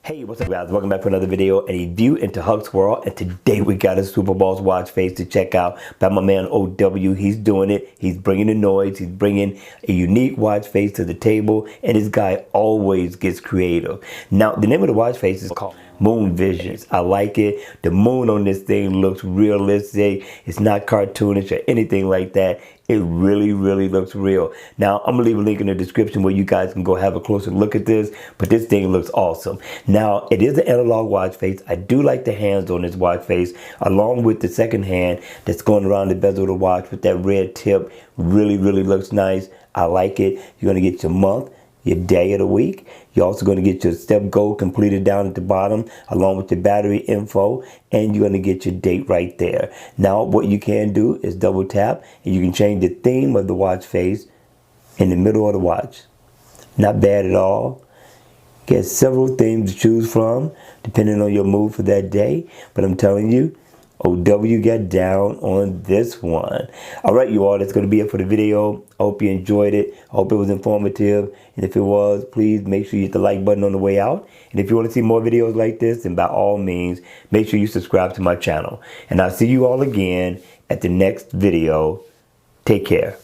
Hey, what's up guys? Welcome back for another video, a review into Huck's World. And today we got a Super Bowl's watch face to check out by my man OW. He's doing it. He's bringing the noise. He's bringing a unique watch face to the table. And this guy always gets creative. Now, the name of the watch face is called Moonvision. I like it. The moon on this thing looks realistic. It's not cartoonish or anything like that. It really looks real. Now, I'm gonna leave a link in the description where you guys can go have a closer look at this, but this thing looks awesome. Now, it is an analog watch face. I do like the hands on this watch face, along with the second hand that's going around the bezel of the watch with that red tip. Really looks nice. I like it. You're gonna get your month, your day of the week. You're also going to get your step goal completed down at the bottom along with the battery info, and you're going to get your date right there. Now what you can do is double tap and you can change the theme of the watch face in the middle of the watch. Not bad at all. Get several themes to choose from depending on your mood for that day, but I'm telling you, OW got down on this one. Alright you all, that's going to be it for the video. I hope you enjoyed it. I hope it was informative. And if it was, please make sure you hit the like button on the way out. And if you want to see more videos like this, then by all means, make sure you subscribe to my channel. And I'll see you all again at the next video. Take care.